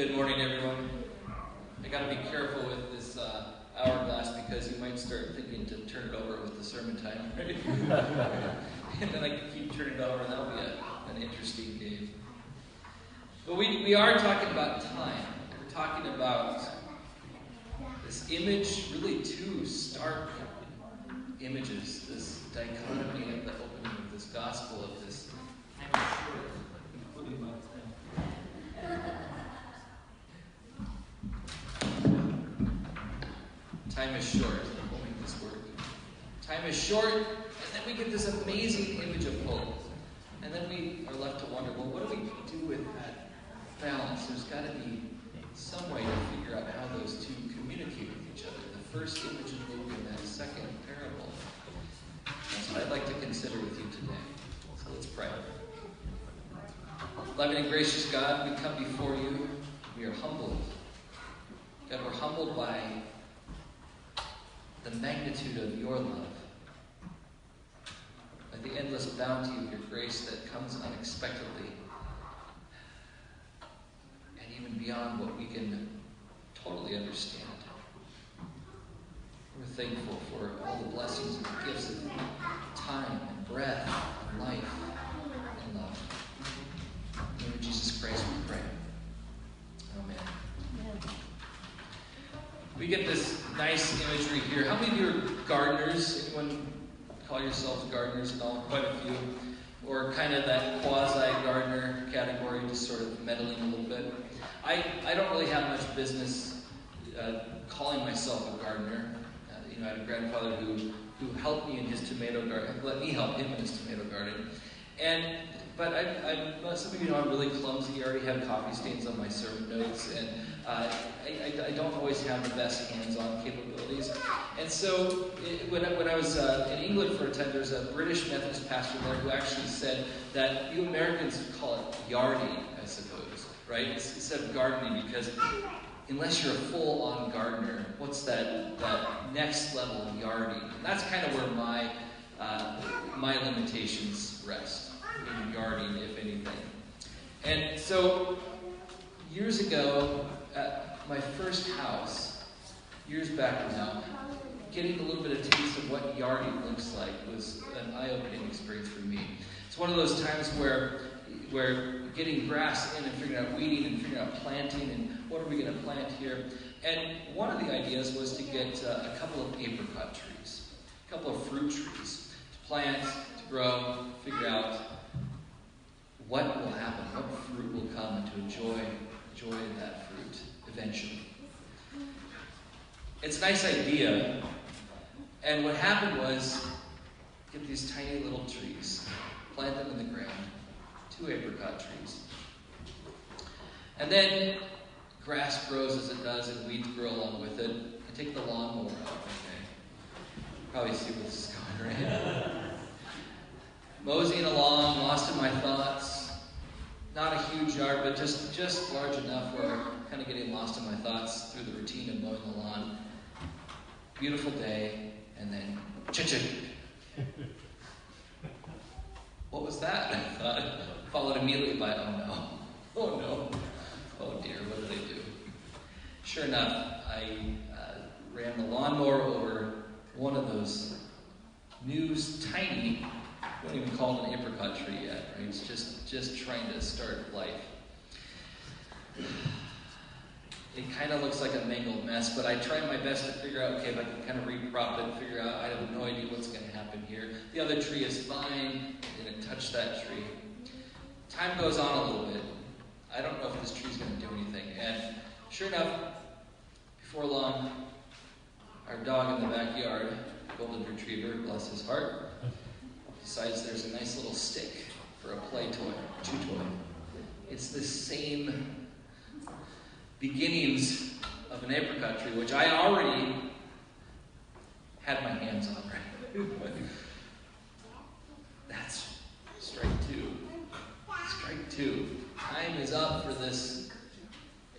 Good morning, everyone. I got to be careful with this hourglass because you might start thinking to turn it over with the sermon time, right? And then I can keep turning it over, and that'll be an interesting game. But we are talking about time. We're talking about this image, really two stark images, this dichotomy at the opening of this gospel of this time is short. We'll make this work. Time is short, and then we get this amazing image of hope. And then we are left to wonder, well, what do we do with that balance? There's got to be some way to figure out how those two communicate with each other. The first image of hope and that second parable. That's what I'd like to consider with you today. So let's pray. Loving and gracious God, we come before you. We are humbled. God, we're humbled by the magnitude of your love, by the endless bounty of your grace that comes unexpectedly and even beyond what we can totally understand. We're thankful for all the blessings and the gifts of time and breath and life and love. In the name of Jesus Christ we pray. Amen. We get this nice imagery here. How many of you are gardeners? Anyone call yourselves gardeners at all? Quite a few. Or kind of that quasi-gardener category, just sort of meddling a little bit. I don't really have much business calling myself a gardener. I had a grandfather who helped me in his tomato garden, let me help him in his tomato garden. But some of you know I'm really clumsy. I already have coffee stains on my sermon notes, and I don't always have the best hands-on capabilities. And so when I was in England for a time, there's a British Methodist pastor there who actually said that you Americans call it yarding, I suppose, right? Instead of gardening, because unless you're a full-on gardener, what's that next level of yarding? And that's kind of where my limitations rest. In yarding, if anything. And so, years ago, at my first house, years back now, getting a little bit of taste of what yarding looks like was an eye-opening experience for me. It's one of those times where getting grass in and figuring out weeding and figuring out planting and what are we going to plant here. And one of the ideas was to get a couple of apricot trees, a couple of fruit trees, to plant, to grow, figure out what will happen, what fruit will come, and to enjoy that fruit eventually. It's a nice idea. And what happened was, get these tiny little trees, plant them in the ground, 2 apricot trees. And then grass grows as it does, and weeds grow along with it. I take the lawnmower out, okay? Probably see where this is going, right? Moseying along, lost in my thoughts. Not a huge yard, but just large enough where I'm kind of getting lost in my thoughts through the routine of mowing the lawn. Beautiful day, and then cha-ching. What was that? I thought, followed immediately by, oh no, oh dear, what did I do? Sure enough, I ran the lawnmower over one of those new, tiny, I don't even call it an apricot tree yet, right? It's just trying to start life. It kind of looks like a mangled mess, but I try my best to figure out, okay, if I can kind of reprop it, figure out, I have no idea what's going to happen here. The other tree is fine. I didn't touch that tree. Time goes on a little bit. I don't know if this tree's going to do anything. And sure enough, before long, our dog in the backyard, golden retriever, bless his heart, decides there's a nice little stick for a play toy, chew toy. It's the same beginnings of an apricot tree, which I already had my hands on, right? That's strike 2. Strike 2. Time is up for this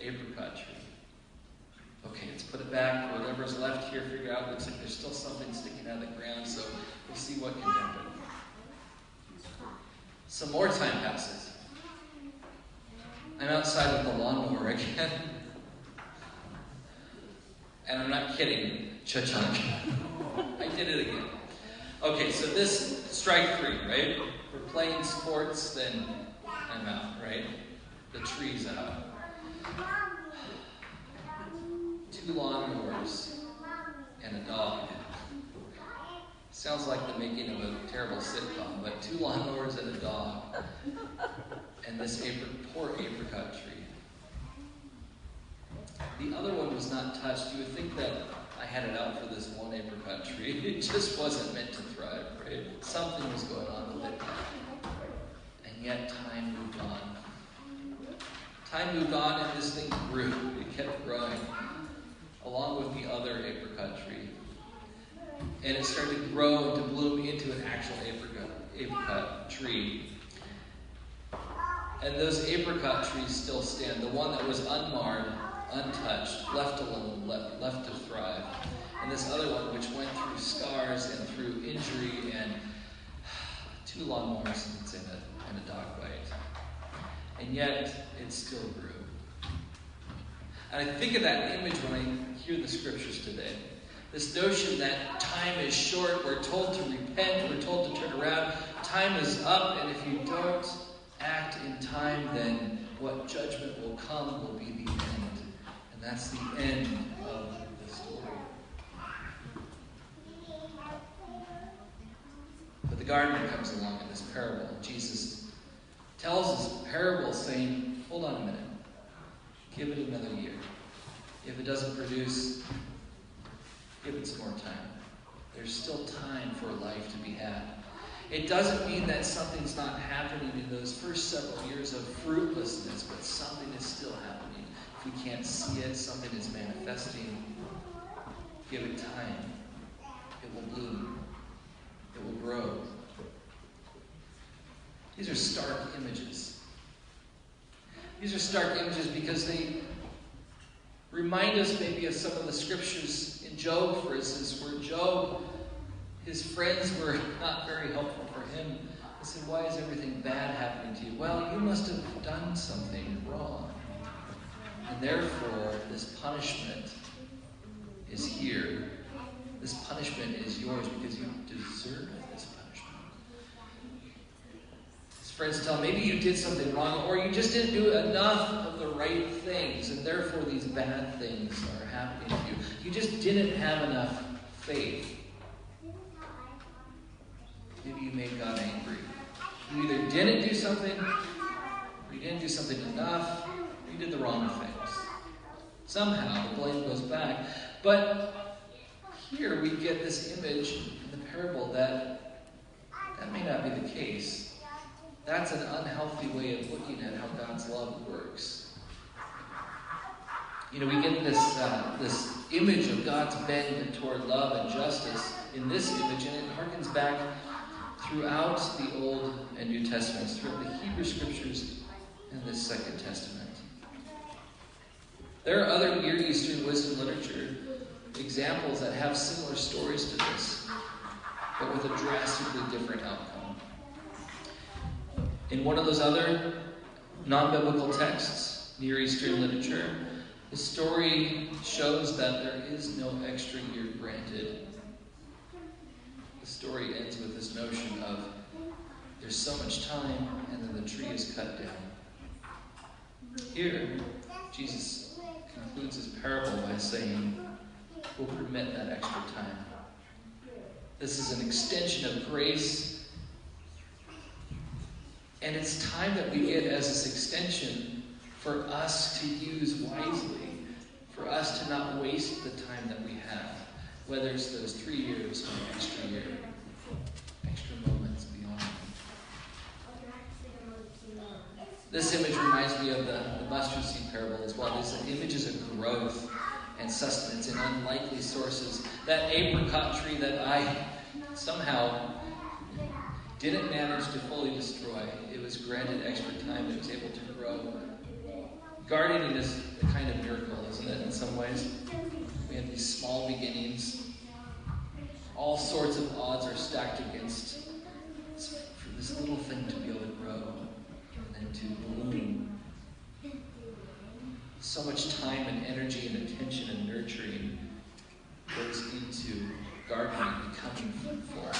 apricot tree. Okay, let's put it back. Whatever's left here, figure out. Looks like there's still something sticking out of the ground, so we'll see what can happen. Some more time passes. I'm outside with the lawnmower again. And I'm not kidding. Cha-chunk. I did it again. Okay, so this, strike 3, right? If we're playing sports, then I'm out, right? The tree's out. 2 lawnmowers and a dog. Sounds like the making of a terrible sitcom, but 2 lawnmowers and a dog. And this poor apricot tree. The other one was not touched. You would think that I had it out for this one apricot tree. It just wasn't meant to thrive, right? Something was going on with it. And yet time moved on. Time moved on and this thing grew. It kept growing along with the other apricot tree. And it started to grow and to bloom into an actual apricot tree. And those apricot trees still stand. The one that was unmarred, untouched, left alone, left to thrive. And this other one, which went through scars and through injury and 2 lawnmowers and a dog bite. And yet, it still grew. And I think of that image when I hear the scriptures today. This notion that time is short, we're told to repent, we're told to turn around. Time is up, and if you don't act in time, then what judgment will come will be the end. And that's the end of the story. But the gardener comes along in this parable. Jesus tells this parable saying, hold on a minute. Give it another year. If it doesn't produce, give it some more time. There's still time for life to be had. It doesn't mean that something's not happening in those first several years of fruitlessness, but something is still happening. If we can't see it, something is manifesting. Give it time. It will bloom. It will grow. These are stark images. These are stark images because they remind us maybe of some of the scriptures in Job, for instance, where Job, his friends were not very helpful for him. They said, why is everything bad happening to you? Well, you must have done something wrong. And therefore, this punishment is here. This punishment is yours because you deserve this punishment. His friends tell him, maybe you did something wrong, or you just didn't do enough of the right things, and therefore these bad things are happening to you. You just didn't have enough faith. Maybe you made God angry. You either didn't do something, or you didn't do something enough, or you did the wrong things. Somehow the blame goes back. But here we get this image in the parable that may not be the case. That's an unhealthy way of looking at how God's love works. You know, we get this image of God's bend toward love and justice in this image, and it harkens back throughout the Old and New Testaments, throughout the Hebrew Scriptures and the Second Testament. There are other Near Eastern wisdom literature examples that have similar stories to this, but with a drastically different outcome. In one of those other non-biblical texts, Near Eastern literature, the story shows that there is no extra year granted. The story ends with this notion of there's so much time, and then the tree is cut down. Here, Jesus concludes his parable by saying, we'll permit that extra time. This is an extension of grace, and it's time that we get as this extension for us to use wisely, for us to not waste the time that we have, whether it's those 3 years or an extra year, extra moments beyond. This image reminds me of the mustard seed parable as well. These images of growth and sustenance in unlikely sources. That apricot tree that I somehow didn't manage to fully destroy. It was granted extra time. It was able to grow. Gardening is a kind of miracle, isn't it, in some ways? We have these small beginnings. All sorts of odds are stacked against for this little thing to be able to grow and then to bloom So much time and energy and attention and nurturing goes into gardening, becoming fruitful.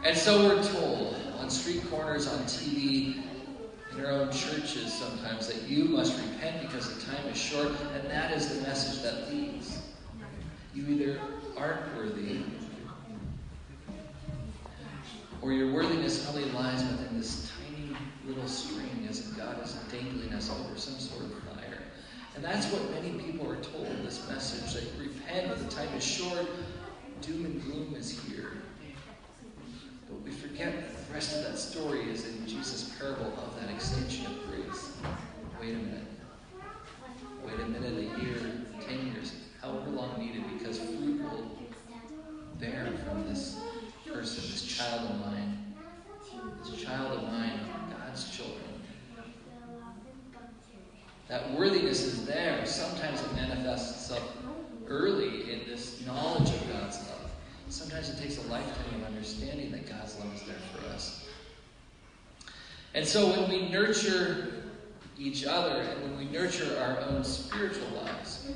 And so we're told on street corners, on TV, in our own churches sometimes, that you must repent because the time is short, and that is the message that leads. You either aren't worthy, or your worthiness only lies within this tiny little string as if God is dangling us over some sort of fire. And that's what many people are told, this message, that repent, the time is short, doom and gloom is here. But we forget that the rest of that story is in Jesus' parable of that extension of grace. Wait a minute. Wait a minute, a year, 10 years, however long needed, because fruit will bear from this person, this child of mine. This child of mine, God's children. That worthiness is there. Sometimes it manifests itself early in this knowledge of God's love. Sometimes it takes a lifetime of understanding that God's love is there for us. And so when we nurture each other and when we nurture our own spiritual lives,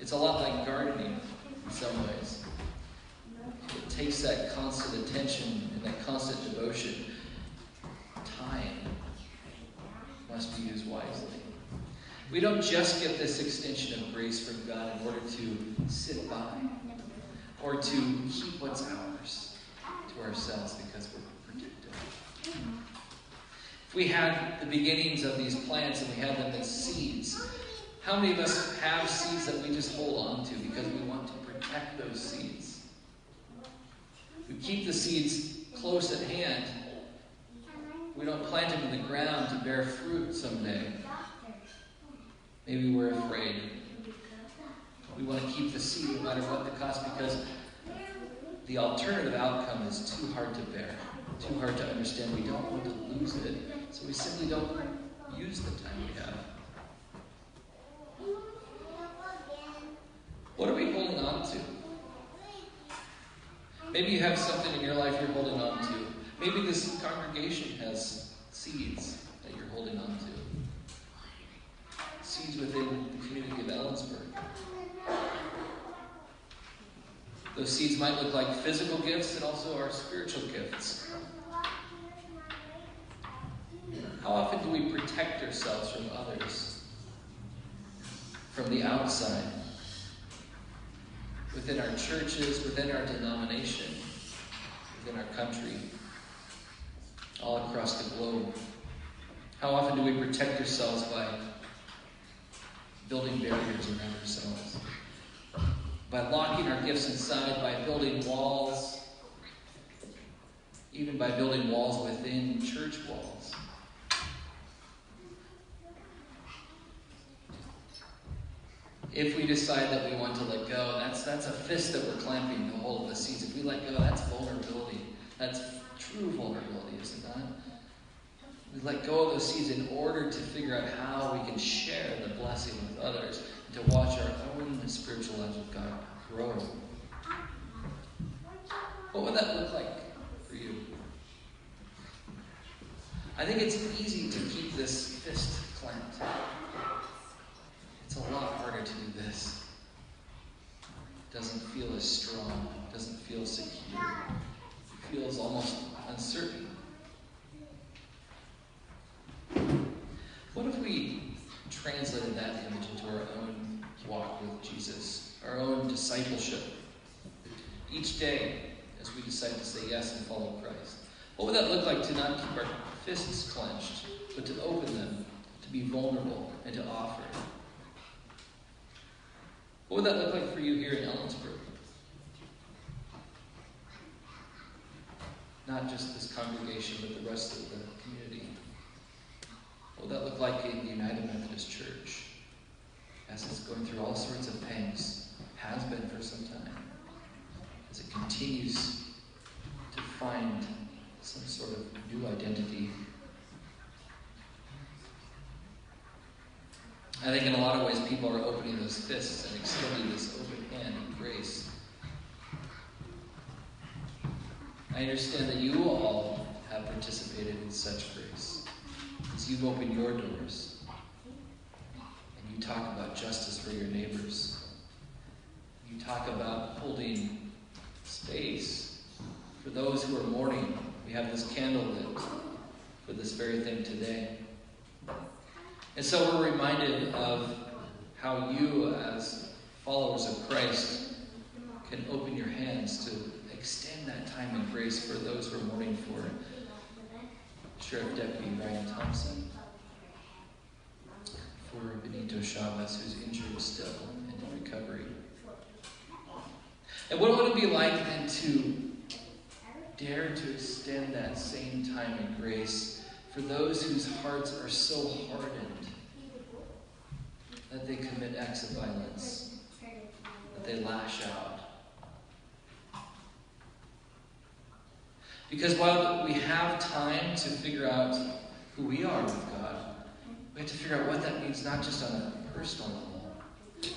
it's a lot like gardening in some ways. It takes that constant attention and that constant devotion. Time must be used wisely. We don't just get this extension of grace from God in order to sit by or to keep what's ours to ourselves because we're protected. If we had the beginnings of these plants and we had them as seeds, how many of us have seeds that we just hold on to because we want to protect those seeds? We keep the seeds close at hand. We don't plant them in the ground to bear fruit someday. Maybe we're afraid. We want to keep the seed no matter what the cost because the alternative outcome is too hard to bear, too hard to understand. We don't want to lose it, so we simply don't use the time we have. What are we holding on to? Maybe you have something in your life you're holding on to. Maybe this congregation has seeds that you're holding on to. Seeds within the community of Ellensburg. Those seeds might look like physical gifts and also our spiritual gifts. How often do we protect ourselves from others? From the outside? Within our churches, within our denomination, within our country, all across the globe. How often do we protect ourselves by building barriers around ourselves? By locking our gifts inside, by building walls, even by building walls within church walls. If we decide that we want to let go, that's a fist that we're clamping the whole of the seeds. If we let go, that's vulnerability. That's true vulnerability, is it not? We let go of those seeds in order to figure out how we can share the blessing with others and to watch our own spiritual lives with God grow. What would that look like for you? I think it's easy to keep this fist clamped. It's a lot harder to do this. It doesn't feel as strong. It doesn't feel secure. It feels almost uncertain. What if we translated that image into our own walk with Jesus, our own discipleship? Each day, as we decide to say yes and follow Christ, what would that look like to not keep our fists clenched, but to open them, to be vulnerable, and to offer? What would that look like for you here in Ellensburg? Not just this congregation, but the rest of the community. What would that look like in the United Methodist Church as it's going through all sorts of pangs, has been for some time, as it continues to find some sort of new identity? I think in a lot of ways people are opening those fists and extending this open hand of grace. I understand that you all have participated in such grace. As Jesus, you've opened your doors. And you talk about justice for your neighbors. You talk about holding space for those who are mourning. We have this candle lit for this very thing today. And so we're reminded of how you, as followers of Christ, can open your hands to extend that time and grace for those who are mourning for Sheriff Deputy Ryan Thompson, for Benito Chavez, who's injured still and in recovery. And what would it be like then to dare to extend that same time and grace for those whose hearts are so hardened that they commit acts of violence, that they lash out? Because while we have time to figure out who we are with God, we have to figure out what that means, not just on a personal level,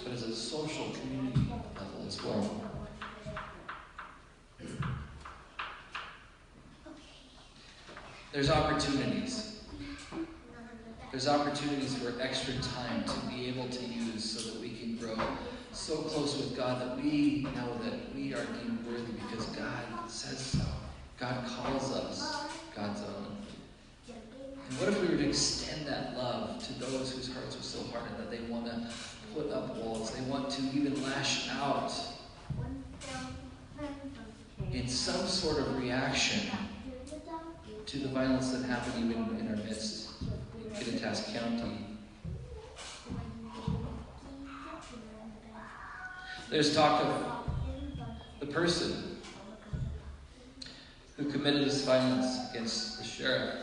but as a social community level as well. There's opportunities. There's opportunities for extra time to be able to use so that we can grow so close with God that we know that we are deemed worthy because God says so. God calls us God's own. And what if we were to extend that love to those whose hearts are so hardened that they want to put up walls, they want to even lash out in some sort of reaction to the violence that happened even in our midst in Kittitas County? There's talk of the person who committed this violence against the sheriff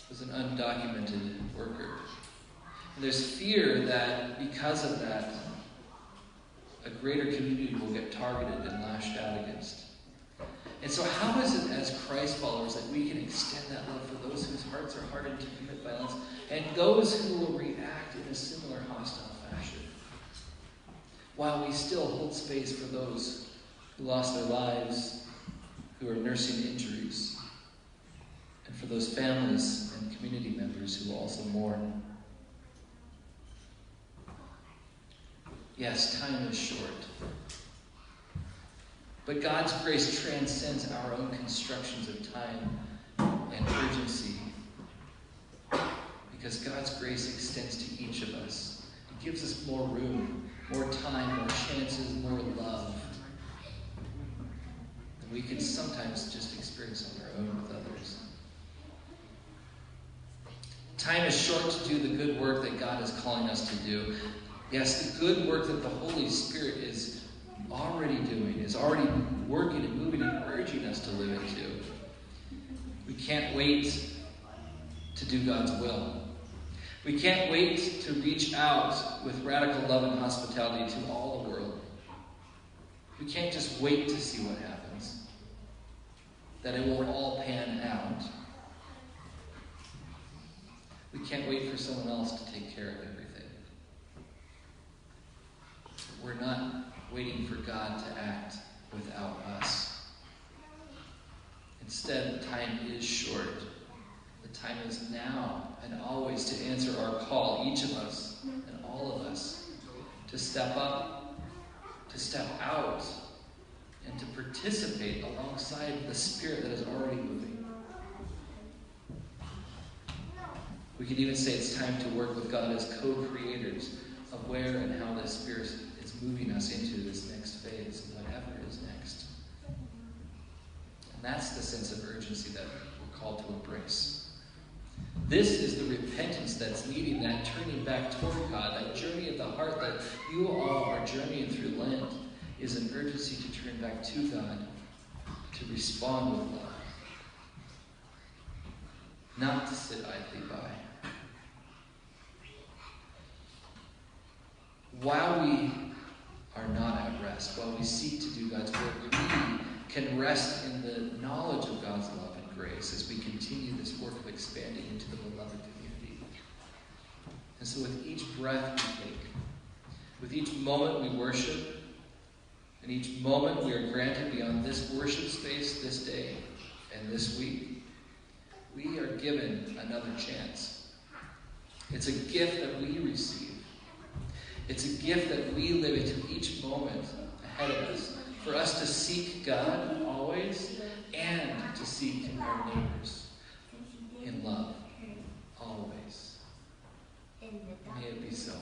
was an undocumented worker. And there's fear that because of that, a greater community will get targeted and lashed out against. And so how is it as Christ followers that we can extend that love for those whose hearts are hardened to commit violence and those who will react in a similar hostile fashion, while we still hold space for those who lost their lives, who are nursing injuries, and for those families and community members who also mourn? Yes, time is short. But God's grace transcends our own constructions of time and urgency, because God's grace extends to each of us. It gives us more room, more time, more chances, more love than we can sometimes just experience on our own with others. Time is short to do the good work that God is calling us to do. Yes, the good work that the Holy Spirit is already doing, is already working and moving and urging us to live into. We can't wait to do God's will. We can't wait to reach out with radical love and hospitality to all the world. We can't just wait to see what happens, that it will all pan out. We can't wait for someone else to take care of everything. We're not waiting for God to act without us. Instead, the time is short. The time is now and always to answer our call, each of us and all of us, to step up, to step out, and to participate alongside the Spirit that is already moving. We could even say it's time to work with God as co-creators of where and how the Spirit is moving us into this next phase, whatever is next. And that's the sense of urgency that we're called to embrace. This is the repentance that's needing, that turning back toward God, that journey of the heart that you all are journeying through Lent, is an urgency to turn back to God, to respond with love, not to sit idly by. While we are not at rest, while we seek to do God's work, we can rest in the knowledge of God's love and grace as we continue this work of expanding into the beloved community. And so with each breath we take, with each moment we worship, and each moment we are granted beyond this worship space this day and this week, we are given another chance. It's a gift that we receive. It's a gift that we live into each moment ahead of us, for us to seek God always and to seek our neighbors in love always. May it be so.